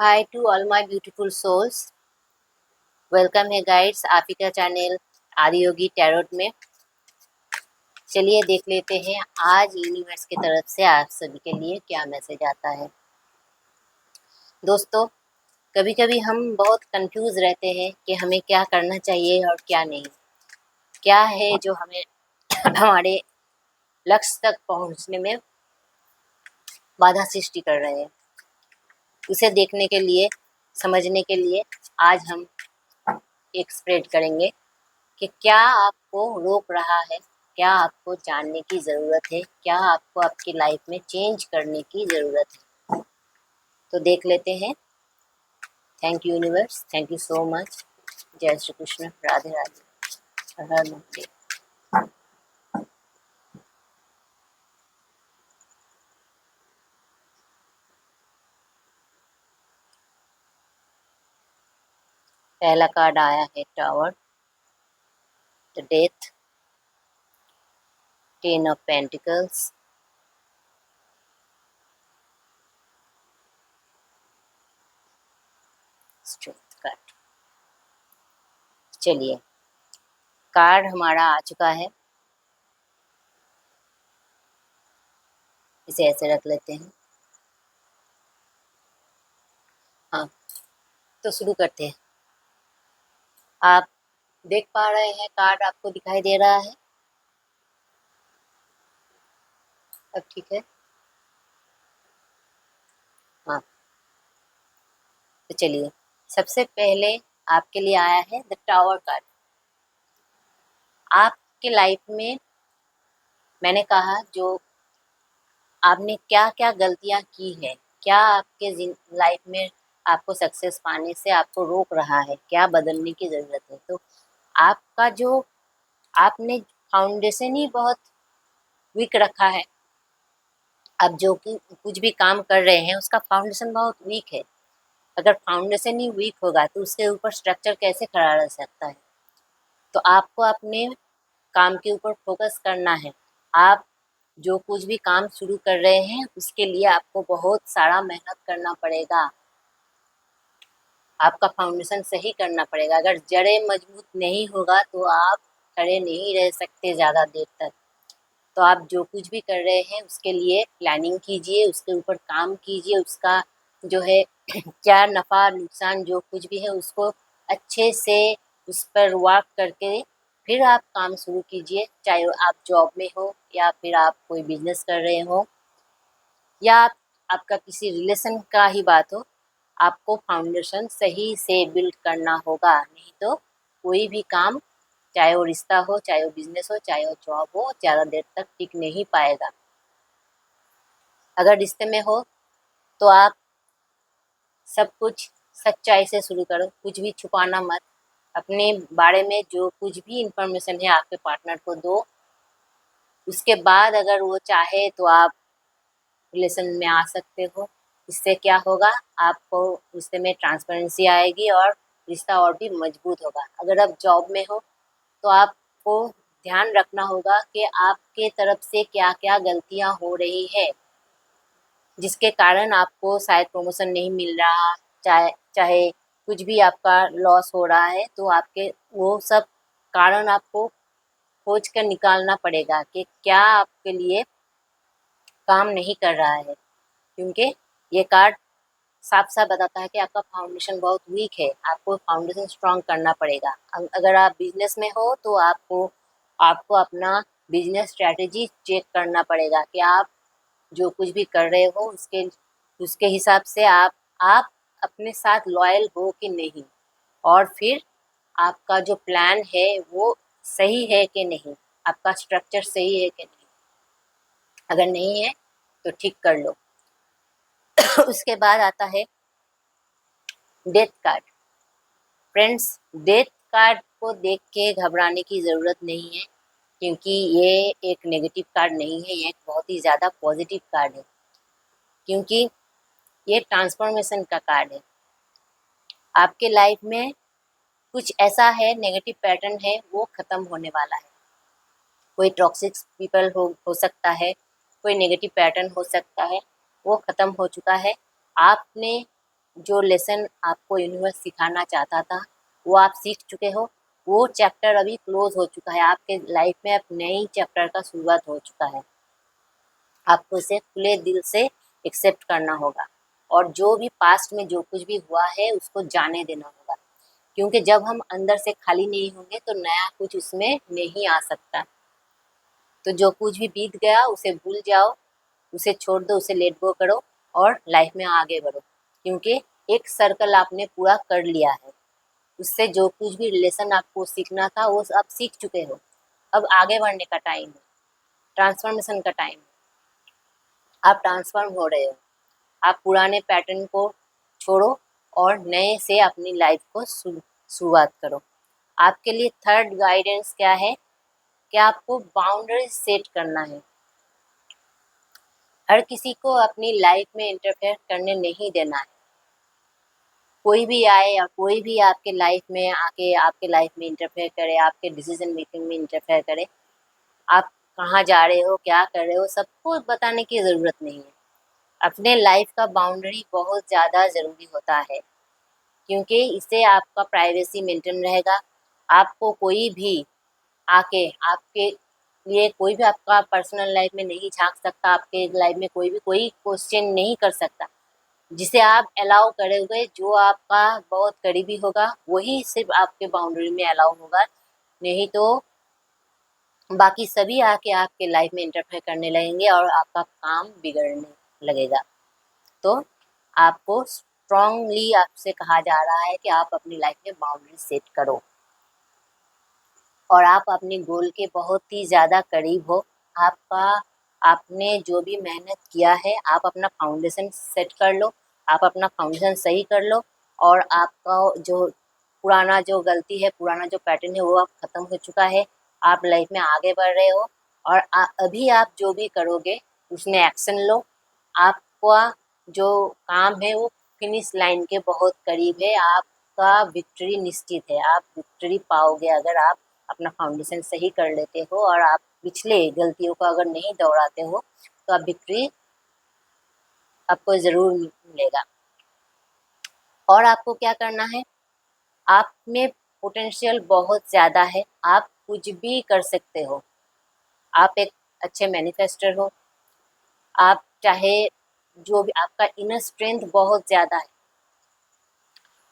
Hi to all my beautiful souls. Welcome है guides आप ही का चैनल आदि योगी टैरोट में। चलिए देख लेते हैं आज यूनिवर्स की तरफ से आप सभी के लिए क्या मैसेज आता है। दोस्तों, कभी कभी हम बहुत कंफ्यूज रहते हैं कि हमें क्या करना चाहिए और क्या नहीं, क्या है जो हमें हमारे लक्ष्य तक पहुंचने में बाधा सृष्टि कर रहे हैं। उसे देखने के लिए, समझने के लिए आज हम एक स्प्रेड करेंगे कि क्या आपको रोक रहा है, क्या आपको जानने की ज़रूरत है, क्या आपको आपकी लाइफ में चेंज करने की ज़रूरत है। तो देख लेते हैं। Thank you universe, thank you so much. जय श्री कृष्ण, राधे राधे, हर हर महादेव। पहला कार्ड आया है tower, the death, 10 of pentacles, strength card. चलिए, कार्ड हमारा आ चुका है, इसे ऐसे रख लेते हैं। हाँ, तो शुरू करते हैं। आप देख पा रहे हैं, कार्ड आपको दिखाई दे रहा है? अब ठीक है। हाँ, तो चलिए, सबसे पहले आपके लिए आया है द टावर कार्ड। आपके लाइफ में मैंने कहा जो आपने क्या क्या गलतियां की है, क्या आपके लाइफ में आपको सक्सेस पाने से आपको रोक रहा है, क्या बदलने की ज़रूरत है। तो आपका जो आपने फाउंडेशन ही बहुत वीक रखा है। अब जो कि कुछ भी काम कर रहे हैं उसका फाउंडेशन बहुत वीक है। अगर फाउंडेशन ही वीक होगा तो उसके ऊपर स्ट्रक्चर कैसे खड़ा रह सकता है। तो आपको अपने काम के ऊपर फोकस करना है। आप जो कुछ भी काम शुरू कर रहे हैं उसके लिए आपको बहुत सारा मेहनत करना पड़ेगा। आपका फाउंडेशन सही करना पड़ेगा। अगर जड़ें मजबूत नहीं होगा तो आप खड़े नहीं रह सकते ज़्यादा देर तक। तो आप जो कुछ भी कर रहे हैं उसके लिए प्लानिंग कीजिए, उसके ऊपर काम कीजिए, उसका जो है क्या नफ़ा नुकसान जो कुछ भी है उसको अच्छे से उस पर वर्क करके फिर आप काम शुरू कीजिए। चाहे आप जॉब में हो या फिर आप कोई बिजनेस कर रहे हो या आपका किसी रिलेशन का ही बात हो, आपको फाउंडेशन सही से बिल्ड करना होगा। नहीं तो कोई भी काम, चाहे वो रिश्ता हो, चाहे वो बिजनेस हो, चाहे वो जॉब हो, ज़्यादा देर तक टिक नहीं पाएगा। अगर रिश्ते में हो तो आप सब कुछ सच्चाई से शुरू करो, कुछ भी छुपाना मत। अपने बारे में जो कुछ भी इंफॉर्मेशन है आपके पार्टनर को दो। उसके बाद अगर वो चाहे तो आप रिलेशन में आ सकते हो। इससे क्या होगा, आपको रिश्ते में ट्रांसपेरेंसी आएगी और रिश्ता और भी मजबूत होगा। अगर आप जॉब में हो तो आपको ध्यान रखना होगा कि आपके तरफ से क्या क्या गलतियां हो रही है जिसके कारण आपको शायद प्रमोशन नहीं मिल रहा, चाहे चाहे कुछ भी आपका लॉस हो रहा है। तो आपके वो सब कारण आपको खोज कर निकालना पड़ेगा कि क्या आपके लिए काम नहीं कर रहा है। क्योंकि ये कार्ड साफ साफ बताता है कि आपका फाउंडेशन बहुत वीक है, आपको फाउंडेशन स्ट्रांग करना पड़ेगा। अगर आप बिजनेस में हो तो आपको आपको अपना बिजनेस स्ट्रैटेजी चेक करना पड़ेगा कि आप जो कुछ भी कर रहे हो उसके उसके हिसाब से आप अपने साथ लॉयल हो कि नहीं, और फिर आपका जो प्लान है वो सही है कि नहीं, आपका स्ट्रक्चर सही है कि नहीं। अगर नहीं है तो ठीक कर लो। उसके बाद आता है death card. Friends, death card को देख के घबराने की ज़रूरत नहीं है, क्योंकि ये एक नेगेटिव कार्ड नहीं है, ये एक बहुत ही ज़्यादा पॉजिटिव कार्ड है। क्योंकि ये ट्रांसफॉर्मेशन का कार्ड है। आपके लाइफ में कुछ ऐसा है, नेगेटिव पैटर्न है, वो ख़त्म होने वाला है। कोई टॉक्सिक पीपल हो सकता है, कोई नेगेटिव पैटर्न हो सकता है, वो ख़त्म हो चुका है। आपने जो लेसन आपको यूनिवर्स सिखाना चाहता था वो आप सीख चुके हो। वो चैप्टर अभी क्लोज हो चुका है, आपके लाइफ में अब नई चैप्टर का शुरुआत हो चुका है। आपको इसे खुले दिल से एक्सेप्ट करना होगा और जो भी पास्ट में जो कुछ भी हुआ है उसको जाने देना होगा, क्योंकि जब हम अंदर से खाली नहीं होंगे तो नया कुछ उसमें नहीं आ सकता। तो जो कुछ भी बीत गया उसे भूल जाओ, उसे छोड़ दो, उसे लेट गो करो और लाइफ में आगे बढ़ो, क्योंकि एक सर्कल आपने पूरा कर लिया है। उससे जो कुछ भी रिलेशन आपको सीखना था वो आप सीख चुके हो। अब आगे बढ़ने का टाइम है, ट्रांसफॉर्मेशन का टाइम है। आप ट्रांसफॉर्म हो रहे हो। आप पुराने पैटर्न को छोड़ो और नए से अपनी लाइफ को शुरुआत करो। आपके लिए थर्ड गाइडेंस क्या है कि आपको बाउंड्रीज सेट करना है। हर किसी को अपनी लाइफ में इंटरफेयर करने नहीं देना है। कोई भी आए या कोई भी आपके लाइफ में आके आपके लाइफ में इंटरफेयर करे, आपके डिसीजन मेकिंग में इंटरफेयर करे, आप कहाँ जा रहे हो, क्या कर रहे हो, सबको बताने की ज़रूरत नहीं है। अपने लाइफ का बाउंड्री बहुत ज़्यादा ज़रूरी होता है, क्योंकि इससे आपका प्राइवेसी मेंटेन रहेगा। आपको कोई भी आके आपके लिए कोई भी आपका पर्सनल लाइफ में नहीं झांक सकता, आपके लाइफ में कोई भी कोई क्वेश्चन नहीं कर सकता। जिसे आप अलाउ करोगे, जो आपका बहुत करीबी होगा, वही सिर्फ आपके बाउंड्री में अलाउ होगा, नहीं तो बाकी सभी आके आपके लाइफ में इंटरफेयर करने लगेंगे और आपका काम बिगड़ने लगेगा। तो आपको स्ट्रांगली आपसे कहा जा रहा है कि आप अपनी लाइफ में बाउंड्री सेट करो और आप अपने गोल के बहुत ही ज़्यादा करीब हो। आपका आपने जो भी मेहनत किया है, आप अपना फाउंडेशन सेट कर लो, आप अपना फाउंडेशन सही कर लो और आपका जो पुराना जो गलती है, पुराना जो पैटर्न है वो अब ख़त्म हो चुका है। आप लाइफ में आगे बढ़ रहे हो और अभी आप जो भी करोगे उसमें एक्शन लो। आपका जो काम है वो फिनिश लाइन के बहुत करीब है। आपका विक्ट्री निश्चित है, आप विक्ट्री पाओगे अगर आप अपना फाउंडेशन सही कर लेते हो और आप पिछले गलतियों को अगर नहीं दोहराते हो तो आप विक्ट्री आपको ज़रूर मिलेगा। और आपको क्या करना है, आप में पोटेंशियल बहुत ज़्यादा है, आप कुछ भी कर सकते हो। आप एक अच्छे मैनिफेस्टर हो, आप चाहे जो भी आपका इनर स्ट्रेंथ बहुत ज़्यादा है,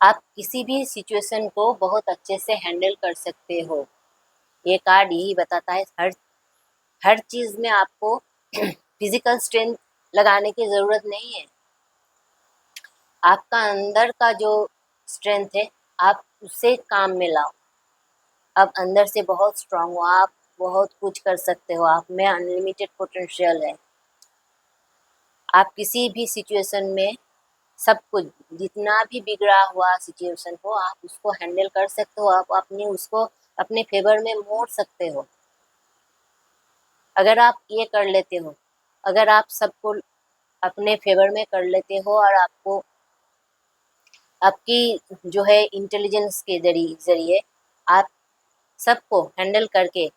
आप किसी भी सिचुएशन को बहुत अच्छे से हैंडल कर सकते हो। ये कार्ड यही बताता है, हर हर चीज़ में आपको फिजिकल स्ट्रेंथ लगाने की ज़रूरत नहीं है। आपका अंदर का जो स्ट्रेंथ है आप उसे काम में लाओ। आप अंदर से बहुत स्ट्रांग हो, आप बहुत कुछ कर सकते हो, आप में अनलिमिटेड पोटेंशियल है। आप किसी भी सिचुएशन में सब कुछ, जितना भी बिगड़ा हुआ सिचुएशन हो, आप उसको हैंडल कर सकते हो, आप अपने उसको अपने फेवर में मोड़ सकते हो। अगर आप ये कर लेते हो, अगर आप सबको अपने फेवर में कर लेते हो और आपको आपकी जो है इंटेलिजेंस के ज़रिए आप सबको हैंडल करके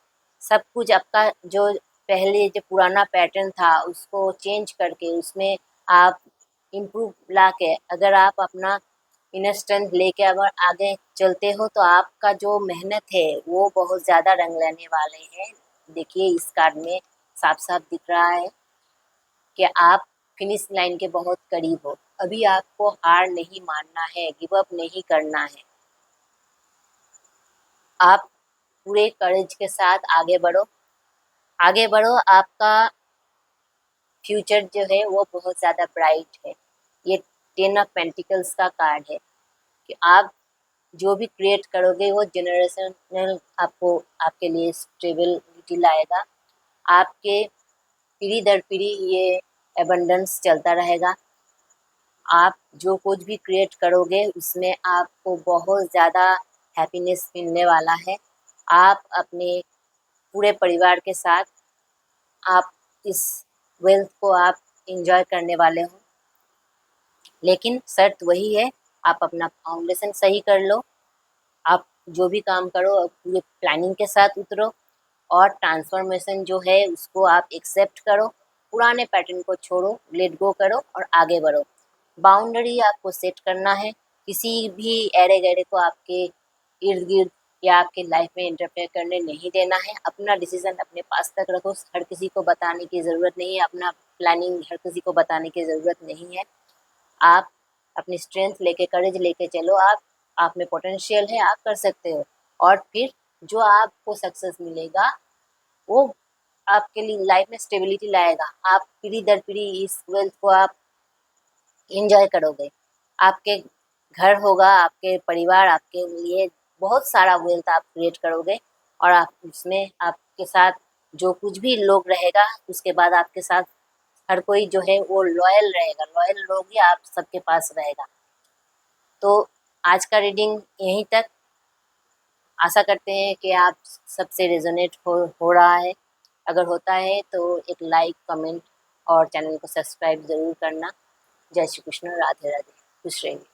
सब कुछ आपका जो पहले जो पुराना पैटर्न था उसको चेंज करके उसमें आप इम्प्रूव ला के अगर आप अपना इनर स्ट्रेंथ लेके अगर आगे चलते हो तो आपका जो मेहनत है वो बहुत ज़्यादा रंग लाने वाले हैं। देखिए इस कार्ड में साफ साफ दिख रहा है कि आप फिनिश लाइन के बहुत करीब हो। अभी आपको हार नहीं मानना है, गिव अप नहीं करना है। आप पूरे करेज के साथ आगे बढ़ो, आगे बढ़ो। आपका फ्यूचर जो है वो बहुत ज़्यादा ब्राइट है। ये 10 ऑफ पेंटिकल्स का कार्ड है कि आप जो भी क्रिएट करोगे वो जनरेशनल आपको आपके लिए स्टेबिलिटी लाएगा। आपके पीढ़ी दर पीढ़ी ये एबंडेंस चलता रहेगा। आप जो कुछ भी क्रिएट करोगे उसमें आपको बहुत ज़्यादा हैप्पीनेस मिलने वाला है। आप अपने पूरे परिवार के साथ आप इस वेल्थ को आप एंजॉय करने वाले हो। लेकिन शर्त वही है, आप अपना फाउंडेशन सही कर लो। आप जो भी काम करो पूरे प्लानिंग के साथ उतरो और ट्रांसफॉर्मेशन जो है उसको आप एक्सेप्ट करो। पुराने पैटर्न को छोड़ो, लेट गो करो और आगे बढ़ो। बाउंड्री आपको सेट करना है, किसी भी एरे गैरे को आपके इर्द गिर्द या आपके लाइफ में इंटरफेयर करने नहीं देना है। अपना डिसीजन अपने पास तक रखो, हर किसी को बताने की ज़रूरत नहीं है, अपना प्लानिंग हर किसी को बताने की ज़रूरत नहीं है। आप अपनी स्ट्रेंथ लेके, करेज लेके चलो, आप में पोटेंशियल है, आप कर सकते हो। और फिर जो आपको सक्सेस मिलेगा वो आपके लिए लाइफ में स्टेबिलिटी लाएगा। आप पीढ़ी दर पीढ़ी इस वेल्थ को आप एंजॉय करोगे। आपके घर होगा, आपके परिवार, आपके लिए बहुत सारा वेल्थ आप क्रिएट करोगे, और आप उसमें आपके साथ जो कुछ भी लोग रहेगा, उसके बाद आपके साथ हर कोई जो है वो लॉयल रहेगा, लॉयल लोग ही आप सबके पास रहेगा। तो आज का रीडिंग यहीं तक। आशा करते हैं कि आप सबसे रेजोनेट हो रहा है। अगर होता है तो एक लाइक, कमेंट और चैनल को सब्सक्राइब ज़रूर करना। जय श्री कृष्ण, राधे राधे, खुश रहिए।